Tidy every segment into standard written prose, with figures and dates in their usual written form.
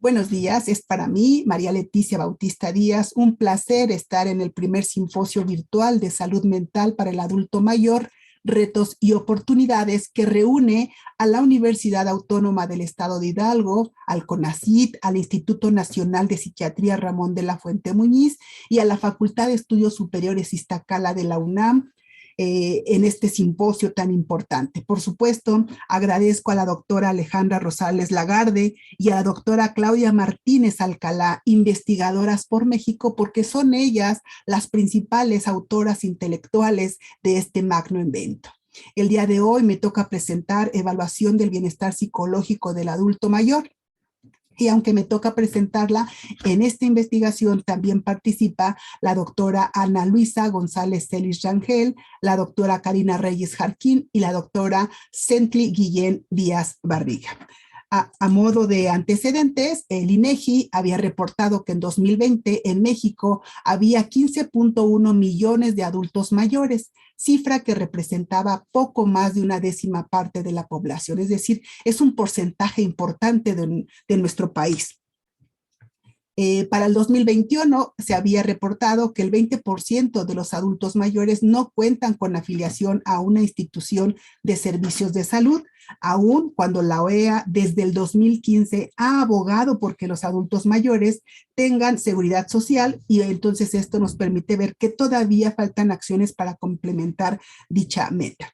Buenos días, es para mí, María Leticia Bautista Díaz, un placer estar en el primer simposio virtual de salud mental para el adulto mayor, retos y oportunidades que reúne a la Universidad Autónoma del Estado de Hidalgo, al CONACYT, al Instituto Nacional de Psiquiatría Ramón de la Fuente Muñiz y a la Facultad de Estudios Superiores Iztacala de la UNAM, en este simposio tan importante. Por supuesto, agradezco a la doctora Alejandra Rosales Lagarde y a la doctora Claudia Martínez Alcalá, investigadoras por México, porque son ellas las principales autoras intelectuales de este magno evento. El día de hoy me toca presentar evaluación del bienestar psicológico del adulto mayor. Y aunque me toca presentarla, en esta investigación también participa la doctora Ana Luisa González Celis Rangel, la doctora Karina Reyes Jarquín y la doctora Cently Guillén Díaz Barriga. A modo de antecedentes, el INEGI había reportado que en 2020 en México había 15.1 millones de adultos mayores, cifra que representaba poco más de una décima parte de la población, es decir, es un porcentaje importante de nuestro país. Para el 2021 se había reportado que el 20% de los adultos mayores no cuentan con afiliación a una institución de servicios de salud, aun cuando la OEA desde el 2015 ha abogado porque los adultos mayores tengan seguridad social, y entonces esto nos permite ver que todavía faltan acciones para complementar dicha meta.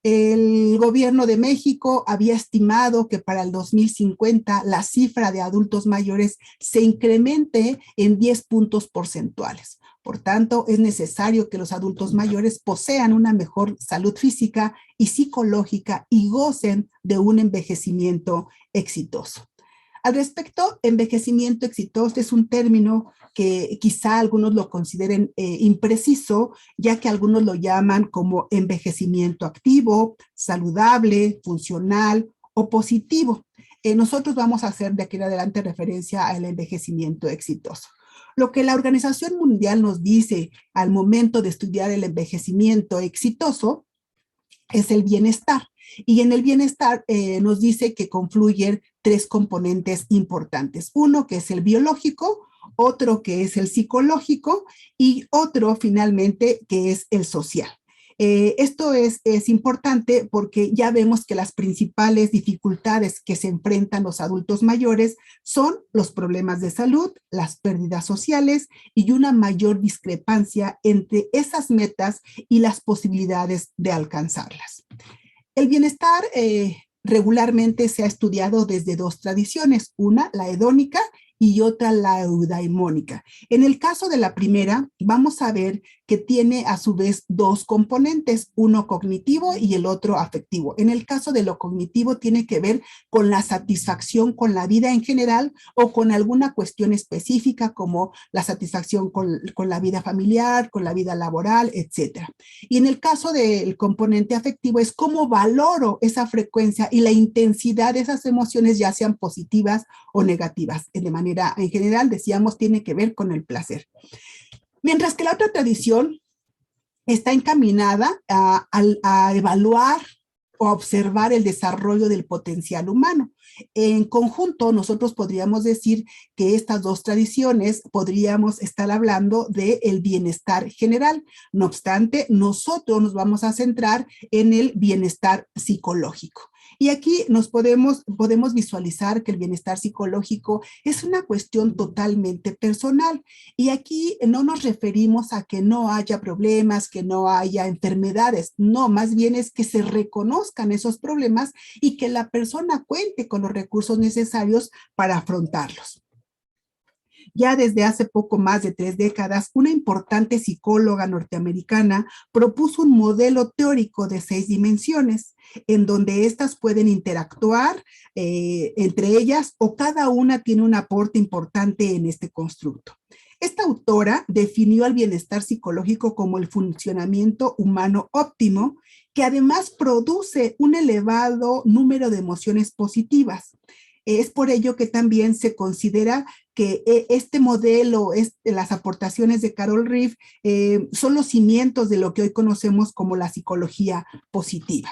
El gobierno de México había estimado que para el 2050 la cifra de adultos mayores se incremente en 10 puntos porcentuales. Por tanto, es necesario que los adultos mayores posean una mejor salud física y psicológica y gocen de un envejecimiento exitoso. Al respecto, envejecimiento exitoso es un término que quizá algunos lo consideren impreciso, ya que algunos lo llaman como envejecimiento activo, saludable, funcional o positivo. Nosotros vamos a hacer de aquí en adelante referencia al envejecimiento exitoso. Lo que la Organización Mundial nos dice al momento de estudiar el envejecimiento exitoso es el bienestar. Y en el bienestar nos dice que confluyen tres componentes importantes. Uno que es el biológico, otro que es el psicológico y otro finalmente que es el social. Esto es importante porque ya vemos que las principales dificultades que se enfrentan los adultos mayores son los problemas de salud, las pérdidas sociales y una mayor discrepancia entre esas metas y las posibilidades de alcanzarlas. El bienestar regularmente se ha estudiado desde dos tradiciones, una la hedónica y otra la eudaimónica. En el caso de la primera, vamos a ver que tiene a su vez dos componentes, uno cognitivo y el otro afectivo. En el caso de lo cognitivo tiene que ver con la satisfacción con la vida en general o con alguna cuestión específica como la satisfacción con la vida familiar, con la vida laboral, etc. Y en el caso del componente afectivo es cómo valoro esa frecuencia y la intensidad de esas emociones, ya sean positivas o negativas. De manera en general, decíamos, tiene que ver con el placer. Mientras que la otra tradición está encaminada a evaluar o a observar el desarrollo del potencial humano. En conjunto, nosotros podríamos decir que estas dos tradiciones podríamos estar hablando del bienestar general. No obstante, nosotros nos vamos a centrar en el bienestar psicológico. Y aquí podemos visualizar que el bienestar psicológico es una cuestión totalmente personal. Y aquí no nos referimos a que no haya problemas, que no haya enfermedades. No, más bien es que se reconozcan esos problemas y que la persona cuente con los recursos necesarios para afrontarlos. Ya desde hace poco más de 3 décadas, una importante psicóloga norteamericana propuso un modelo teórico de 6 dimensiones, en donde éstas pueden interactuar entre ellas o cada una tiene un aporte importante en este constructo. Esta autora definió al bienestar psicológico como el funcionamiento humano óptimo, que además produce un elevado número de emociones positivas. Es por ello que también se considera que este modelo, las aportaciones de Carol Reeve, son los cimientos de lo que hoy conocemos como la psicología positiva.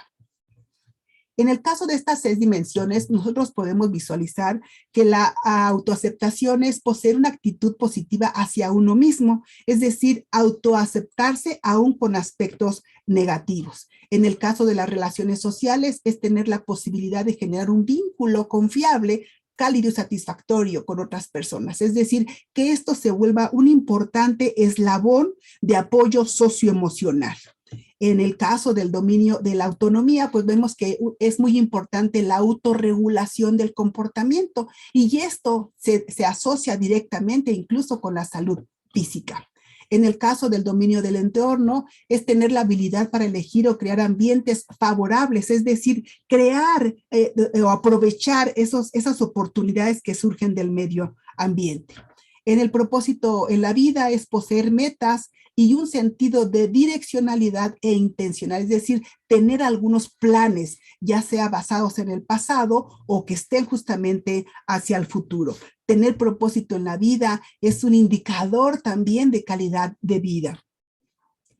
En el caso de estas 6 dimensiones, nosotros podemos visualizar que la autoaceptación es poseer una actitud positiva hacia uno mismo, es decir, autoaceptarse aún con aspectos negativos. En el caso de las relaciones sociales, es tener la posibilidad de generar un vínculo confiable, cálido y satisfactorio con otras personas. Es decir, que esto se vuelva un importante eslabón de apoyo socioemocional. En el caso del dominio de la autonomía, pues vemos que es muy importante la autorregulación del comportamiento y esto se asocia directamente incluso con la salud física. En el caso del dominio del entorno, es tener la habilidad para elegir o crear ambientes favorables, es decir, crear o aprovechar esas oportunidades que surgen del medio ambiente. En el propósito en la vida es poseer metas y un sentido de direccionalidad e intencional, es decir, tener algunos planes, ya sea basados en el pasado o que estén justamente hacia el futuro. Tener propósito en la vida es un indicador también de calidad de vida.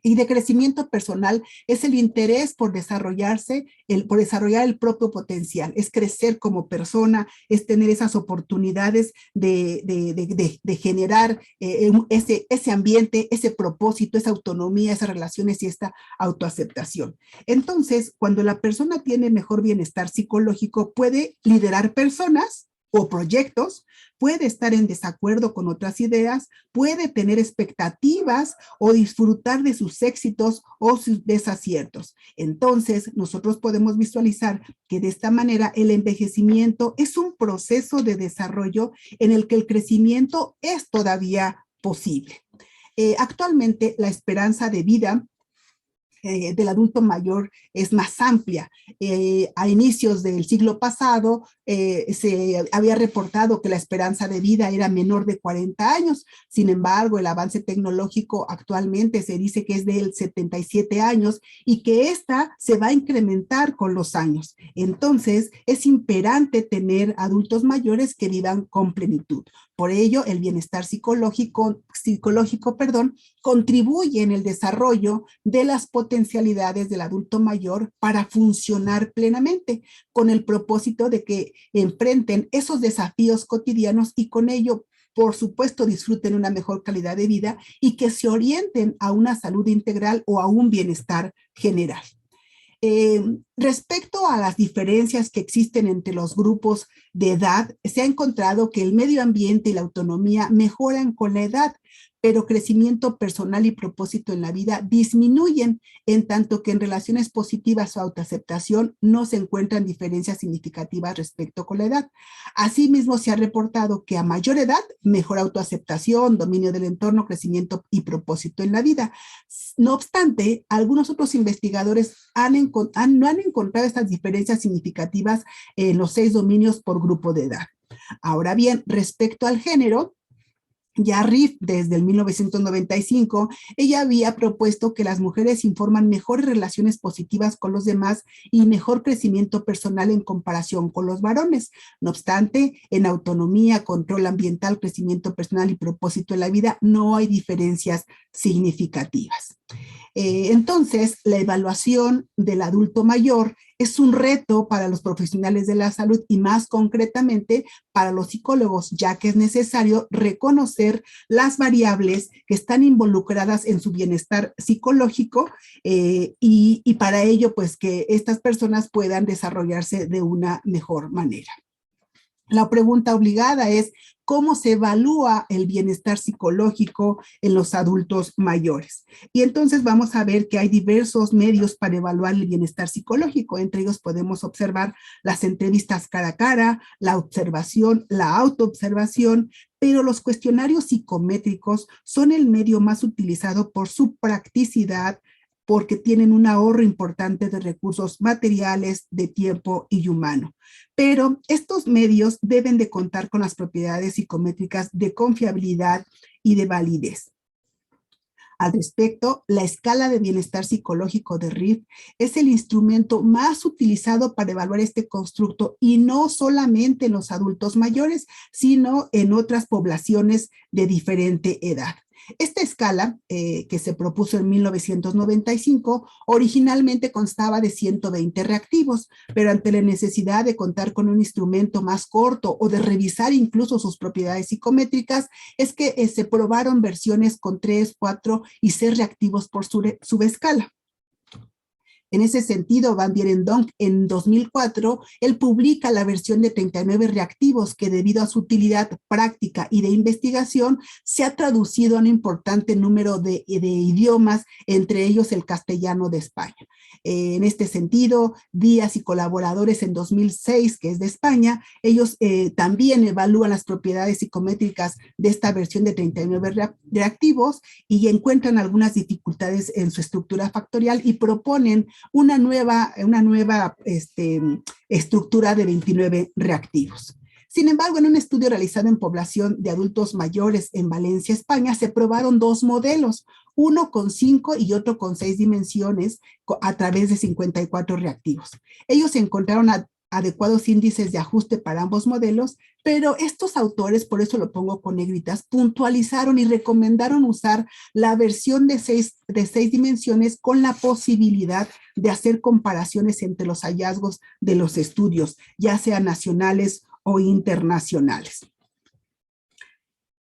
Y de crecimiento personal es el interés por desarrollarse, por desarrollar el propio potencial, es crecer como persona, es tener esas oportunidades de generar ese ambiente, ese propósito, esa autonomía, esas relaciones y esta autoaceptación. Entonces, cuando la persona tiene mejor bienestar psicológico, puede liderar personas o proyectos, puede estar en desacuerdo con otras ideas, puede tener expectativas o disfrutar de sus éxitos o sus desaciertos. Entonces, nosotros podemos visualizar que de esta manera el envejecimiento es un proceso de desarrollo en el que el crecimiento es todavía posible. Actualmente, la esperanza de vida del adulto mayor es más amplia. A inicios del siglo pasado se había reportado que la esperanza de vida era menor de 40 años. Sin embargo, el avance tecnológico actualmente se dice que es de 77 años y que esta se va a incrementar con los años. Entonces, es imperante tener adultos mayores que vivan con plenitud. Por ello, el bienestar psicológico, contribuye en el desarrollo de las potencialidades del adulto mayor para funcionar plenamente, con el propósito de que enfrenten esos desafíos cotidianos y con ello, por supuesto, disfruten una mejor calidad de vida y que se orienten a una salud integral o a un bienestar general. Respecto a las diferencias que existen entre los grupos de edad, se ha encontrado que el medio ambiente y la autonomía mejoran con la edad, pero crecimiento personal y propósito en la vida disminuyen, en tanto que en relaciones positivas o autoaceptación no se encuentran diferencias significativas respecto con la edad. Asimismo, se ha reportado que a mayor edad, mejor autoaceptación, dominio del entorno, crecimiento y propósito en la vida. No obstante, algunos otros investigadores no han encontrado estas diferencias significativas en los 6 dominios por grupo de edad. Ahora bien, respecto al género, ya Riff, desde el 1995, ella había propuesto que las mujeres informan mejores relaciones positivas con los demás y mejor crecimiento personal en comparación con los varones. No obstante, en autonomía, control ambiental, crecimiento personal y propósito en la vida, no hay diferencias significativas. Entonces, la evaluación del adulto mayor es un reto para los profesionales de la salud y más concretamente para los psicólogos, ya que es necesario reconocer las variables que están involucradas en su bienestar psicológico y para ello, pues que estas personas puedan desarrollarse de una mejor manera. La pregunta obligada es, ¿cómo se evalúa el bienestar psicológico en los adultos mayores? Y entonces vamos a ver que hay diversos medios para evaluar el bienestar psicológico. Entre ellos podemos observar las entrevistas cara a cara, la observación, la autoobservación, pero los cuestionarios psicométricos son el medio más utilizado por su practicidad, porque tienen un ahorro importante de recursos materiales, de tiempo y humano. Pero estos medios deben de contar con las propiedades psicométricas de confiabilidad y de validez. Al respecto, la escala de bienestar psicológico de Riff es el instrumento más utilizado para evaluar este constructo y no solamente en los adultos mayores, sino en otras poblaciones de diferente edad. Esta escala, que se propuso en 1995, originalmente constaba de 120 reactivos, pero ante la necesidad de contar con un instrumento más corto o de revisar incluso sus propiedades psicométricas, es que se probaron versiones con 3, 4 y 6 reactivos por subescala. En ese sentido, Van Dierendonck en 2004, él publica la versión de 39 reactivos que debido a su utilidad práctica y de investigación se ha traducido a un importante número de idiomas, entre ellos el castellano de España. En este sentido, Díaz y colaboradores en 2006, que es de España, ellos también evalúan las propiedades psicométricas de esta versión de 39 reactivos y encuentran algunas dificultades en su estructura factorial y proponen una nueva estructura de 29 reactivos. Sin embargo, en un estudio realizado en población de adultos mayores en Valencia, España, se probaron dos modelos, uno con 5 y otro con 6 dimensiones a través de 54 reactivos. Ellos encontraron adecuados índices de ajuste para ambos modelos, pero estos autores, por eso lo pongo con negritas, puntualizaron y recomendaron usar la versión de 6 dimensiones con la posibilidad de hacer comparaciones entre los hallazgos de los estudios, ya sean nacionales o internacionales.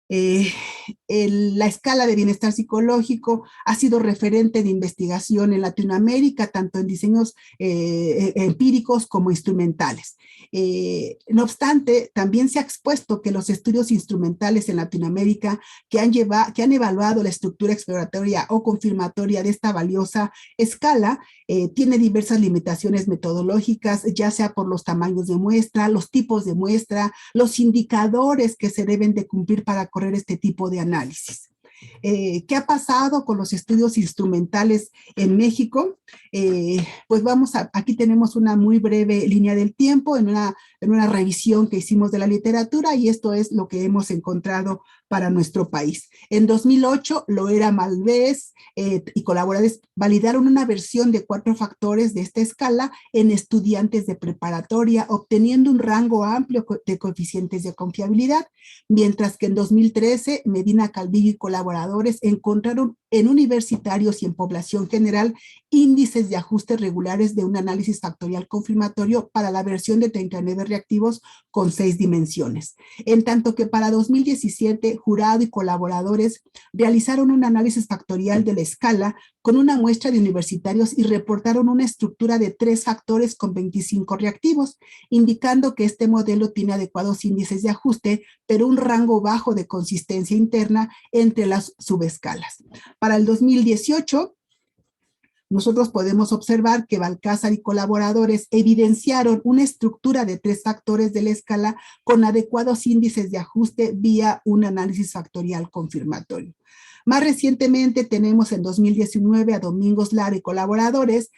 La escala de bienestar psicológico ha sido referente de investigación en Latinoamérica, tanto en diseños empíricos como instrumentales. No obstante, también se ha expuesto que los estudios instrumentales en Latinoamérica que han evaluado la estructura exploratoria o confirmatoria de esta valiosa escala tiene diversas limitaciones metodológicas, ya sea por los tamaños de muestra, los tipos de muestra, los indicadores que se deben de cumplir para correr este tipo de análisis. ¿Qué ha pasado con los estudios instrumentales en México? Pues aquí tenemos una muy breve línea del tiempo en una revisión que hicimos de la literatura y esto es lo que hemos encontrado para nuestro país. En 2008, Loera Malvez y colaboradores validaron una versión de 4 factores de esta escala en estudiantes de preparatoria, obteniendo un rango amplio de coeficientes de confiabilidad, mientras que en 2013, Medina Calvillo y colaboradores encontraron en universitarios y en población general índices de ajustes regulares de un análisis factorial confirmatorio para la versión de 39 reactivos con 6 dimensiones. En tanto que para 2017, Jurado y colaboradores realizaron un análisis factorial de la escala con una muestra de universitarios y reportaron una estructura de 3 factores con 25 reactivos, indicando que este modelo tiene adecuados índices de ajuste, pero un rango bajo de consistencia interna entre las subescalas. Para el 2018, nosotros podemos observar que Balcázar y colaboradores evidenciaron una estructura de 3 factores de la escala con adecuados índices de ajuste vía un análisis factorial confirmatorio. Más recientemente tenemos en 2019 a Domingos Lara y colaboradores,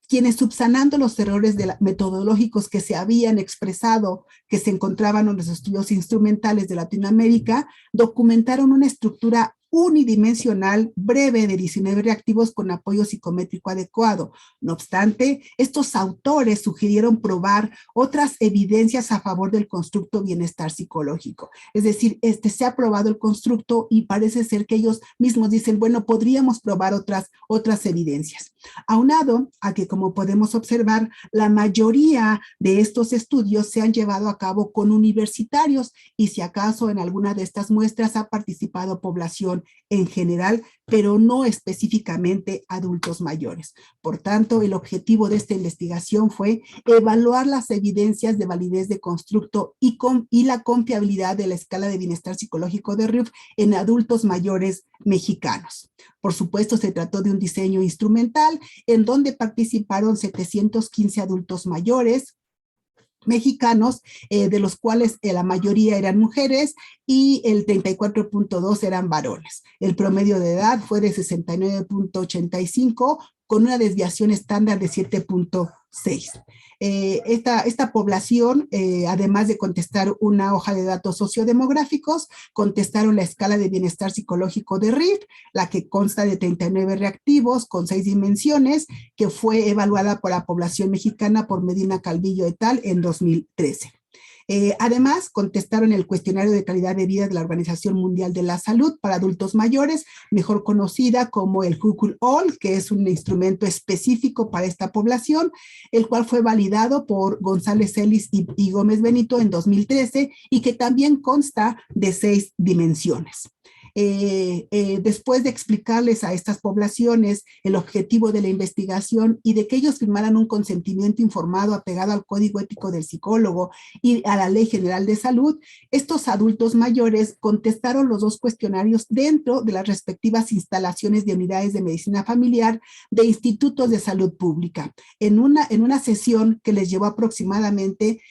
quienes subsanando los errores metodológicos que se habían expresado, que se encontraban en los estudios instrumentales de Latinoamérica, documentaron una estructura unidimensional breve de 19 reactivos con apoyo psicométrico adecuado. No obstante, estos autores sugirieron probar otras evidencias a favor del constructo bienestar psicológico. Es decir, se ha probado el constructo y parece ser que ellos mismos dicen, bueno, podríamos probar otras evidencias. Aunado a que, como podemos observar, la mayoría de estos estudios se han llevado a cabo con universitarios y si acaso en alguna de estas muestras ha participado población en general, pero no específicamente adultos mayores. Por tanto, el objetivo de esta investigación fue evaluar las evidencias de validez de constructo y la confiabilidad de la escala de bienestar psicológico de RIF en adultos mayores mexicanos. Por supuesto, se trató de un diseño instrumental en donde participaron 715 adultos mayores mexicanos, de los cuales la mayoría eran mujeres y el 34.2 eran varones. El promedio de edad fue de 69.85 con una desviación estándar de 7.6. Esta población, además de contestar una hoja de datos sociodemográficos, contestaron la escala de bienestar psicológico de RIF, la que consta de 39 reactivos con 6 dimensiones, que fue evaluada por la población mexicana por Medina Calvillo et al. En 2013. Además, contestaron el cuestionario de calidad de vida de la Organización Mundial de la Salud para adultos mayores, mejor conocida como el Hucul-All, que es un instrumento específico para esta población, el cual fue validado por González Ellis y Gómez Benito en 2013 y que también consta de 6 dimensiones. Después de explicarles a estas poblaciones el objetivo de la investigación y de que ellos firmaran un consentimiento informado apegado al Código Ético del Psicólogo y a la Ley General de Salud, estos adultos mayores contestaron los 2 cuestionarios dentro de las respectivas instalaciones de unidades de medicina familiar de institutos de salud pública, en una sesión que les llevó aproximadamente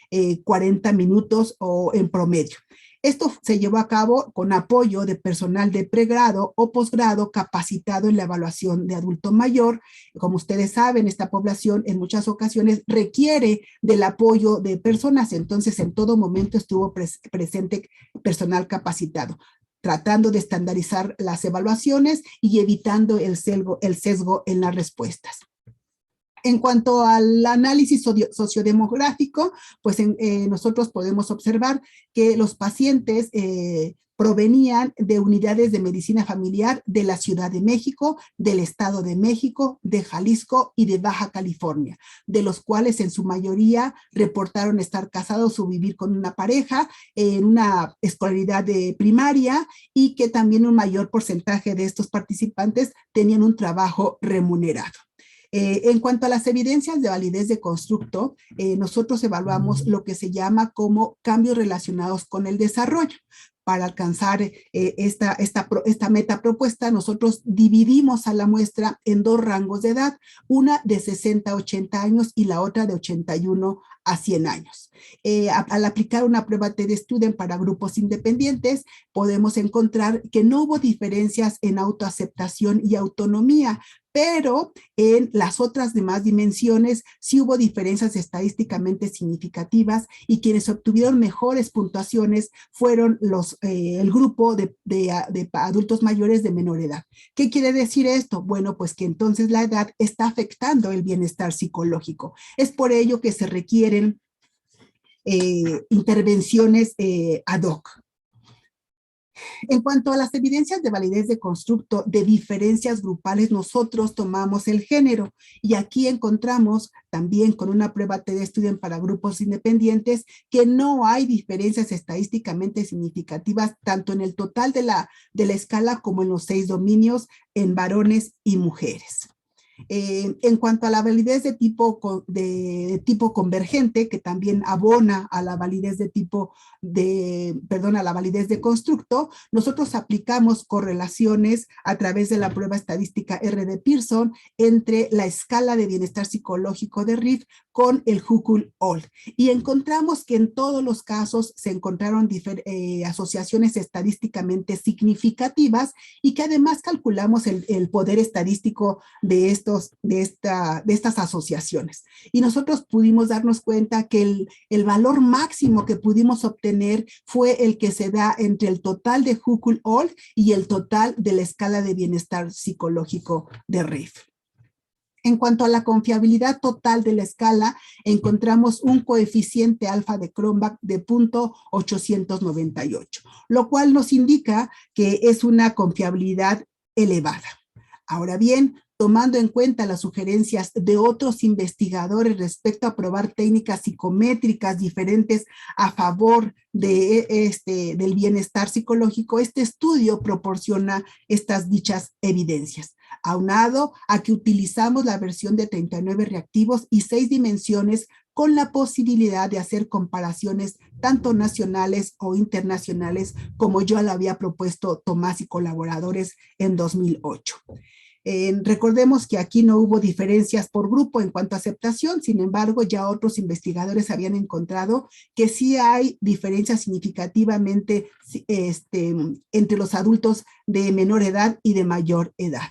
40 minutos o en promedio. Esto se llevó a cabo con apoyo de personal de pregrado o posgrado capacitado en la evaluación de adulto mayor. Como ustedes saben, esta población en muchas ocasiones requiere del apoyo de personas, entonces en todo momento estuvo presente personal capacitado, tratando de estandarizar las evaluaciones y evitando el sesgo en las respuestas. En cuanto al análisis sociodemográfico, pues nosotros podemos observar que los pacientes provenían de unidades de medicina familiar de la Ciudad de México, del Estado de México, de Jalisco y de Baja California, de los cuales en su mayoría reportaron estar casados o vivir con una pareja en una escolaridad de primaria y que también un mayor porcentaje de estos participantes tenían un trabajo remunerado. En cuanto a las evidencias de validez de constructo, nosotros evaluamos lo que se llama como cambios relacionados con el desarrollo. Para alcanzar esta meta propuesta, nosotros dividimos a la muestra en 2 rangos de edad, una de 60 a 80 años y la otra de 81 a 100 años. Al aplicar una prueba TED-Student para grupos independientes, podemos encontrar que no hubo diferencias en autoaceptación y autonomía, pero en las otras demás dimensiones sí hubo diferencias estadísticamente significativas y quienes obtuvieron mejores puntuaciones fueron el grupo de adultos mayores de menor edad. ¿Qué quiere decir esto? Bueno, pues que entonces la edad está afectando el bienestar psicológico. Es por ello que se requieren intervenciones ad hoc. En cuanto a las evidencias de validez de constructo de diferencias grupales, nosotros tomamos el género y aquí encontramos también con una prueba TED-Student para grupos independientes que no hay diferencias estadísticamente significativas tanto en el total de la escala como en los 6 dominios en varones y mujeres. En cuanto a la validez de tipo convergente, que también abona a la validez a la validez de constructo, nosotros aplicamos correlaciones a través de la prueba estadística R de Pearson entre la escala de bienestar psicológico de Riff con el Hucul-All. Y encontramos que en todos los casos se encontraron asociaciones estadísticamente significativas y que además calculamos el poder estadístico de estas asociaciones. Y nosotros pudimos darnos cuenta que el valor máximo que pudimos obtener fue el que se da entre el total de Hucul-All y el total de la escala de bienestar psicológico de Riff. En cuanto a la confiabilidad total de la escala, encontramos un coeficiente alfa de Cronbach de 0.898, lo cual nos indica que es una confiabilidad elevada. Ahora bien, tomando en cuenta las sugerencias de otros investigadores respecto a probar técnicas psicométricas diferentes a favor del bienestar psicológico, este estudio proporciona estas dichas evidencias, aunado a que utilizamos la versión de 39 reactivos y 6 dimensiones con la posibilidad de hacer comparaciones tanto nacionales o internacionales como yo lo había propuesto Tomás y colaboradores en 2008. Recordemos que aquí no hubo diferencias por grupo en cuanto a aceptación, sin embargo, ya otros investigadores habían encontrado que sí hay diferencias significativamente entre los adultos de menor edad y de mayor edad.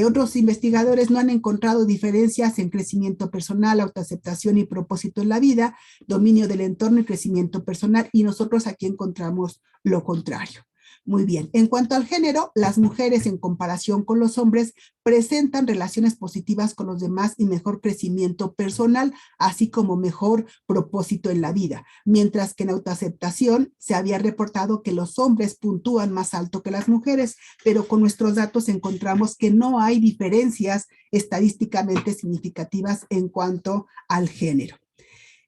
Otros investigadores no han encontrado diferencias en crecimiento personal, autoaceptación y propósito en la vida, dominio del entorno y crecimiento personal, y nosotros aquí encontramos lo contrario. Muy bien. En cuanto al género, las mujeres en comparación con los hombres presentan relaciones positivas con los demás y mejor crecimiento personal, así como mejor propósito en la vida. Mientras que en autoaceptación se había reportado que los hombres puntúan más alto que las mujeres, pero con nuestros datos encontramos que no hay diferencias estadísticamente significativas en cuanto al género.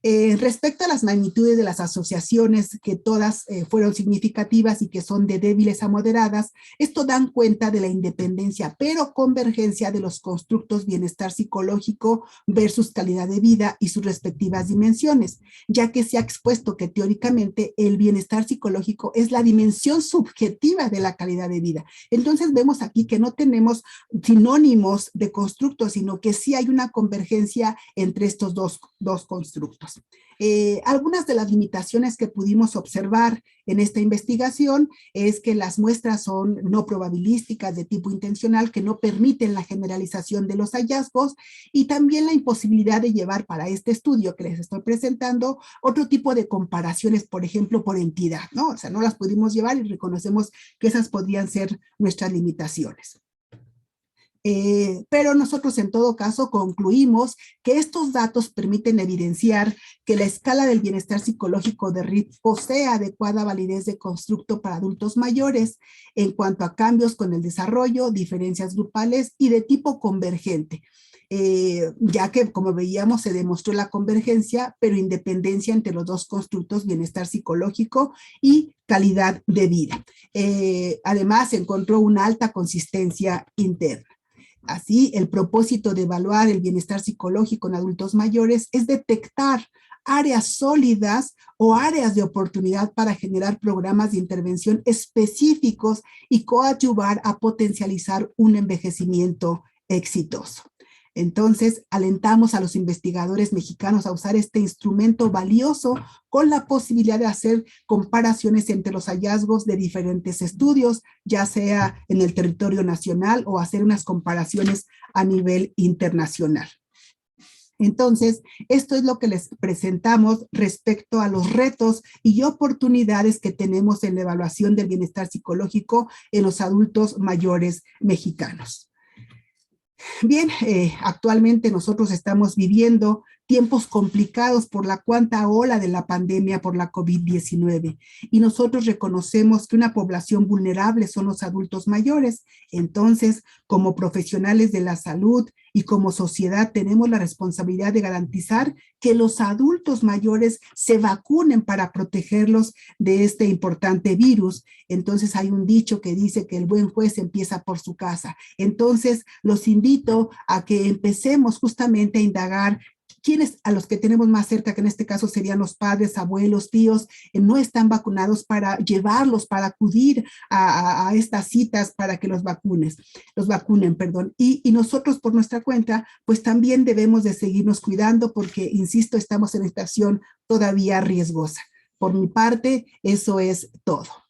Respecto a las magnitudes de las asociaciones, que todas fueron significativas y que son de débiles a moderadas, esto dan cuenta de la independencia, pero convergencia de los constructos bienestar psicológico versus calidad de vida y sus respectivas dimensiones, ya que se ha expuesto que teóricamente el bienestar psicológico es la dimensión subjetiva de la calidad de vida. Entonces vemos aquí que no tenemos sinónimos de constructos, sino que sí hay una convergencia entre estos dos constructos. Algunas de las limitaciones que pudimos observar en esta investigación es que las muestras son no probabilísticas de tipo intencional, que no permiten la generalización de los hallazgos, y también la imposibilidad de llevar para este estudio que les estoy presentando otro tipo de comparaciones, por ejemplo, por entidad, ¿no? O sea, no las pudimos llevar y reconocemos que esas podrían ser nuestras limitaciones. Pero nosotros en todo caso concluimos que estos datos permiten evidenciar que la escala del bienestar psicológico de RIP posee adecuada validez de constructo para adultos mayores en cuanto a cambios con el desarrollo, diferencias grupales y de tipo convergente. Ya que, como veíamos, se demostró la convergencia, pero independencia entre los dos constructos, bienestar psicológico y calidad de vida. Además, se encontró una alta consistencia interna. Así, el propósito de evaluar el bienestar psicológico en adultos mayores es detectar áreas sólidas o áreas de oportunidad para generar programas de intervención específicos y coadyuvar a potencializar un envejecimiento exitoso. Entonces, alentamos a los investigadores mexicanos a usar este instrumento valioso con la posibilidad de hacer comparaciones entre los hallazgos de diferentes estudios, ya sea en el territorio nacional o hacer unas comparaciones a nivel internacional. Entonces, esto es lo que les presentamos respecto a los retos y oportunidades que tenemos en la evaluación del bienestar psicológico en los adultos mayores mexicanos. Bien, actualmente nosotros estamos viviendo tiempos complicados por la cuarta ola de la pandemia por la COVID-19 y nosotros reconocemos que una población vulnerable son los adultos mayores. Entonces, como profesionales de la salud y como sociedad tenemos la responsabilidad de garantizar que los adultos mayores se vacunen para protegerlos de este importante virus. Entonces hay un dicho que dice que el buen juez empieza por su casa. Entonces los invito a que empecemos justamente a indagar quiénes a los que tenemos más cerca, que en este caso serían los padres, abuelos, tíos, no están vacunados, para llevarlos, para acudir a estas citas para que los vacunen, perdón. Y nosotros por nuestra cuenta, pues también debemos de seguirnos cuidando porque, insisto, estamos en esta situación todavía riesgosa. Por mi parte, eso es todo.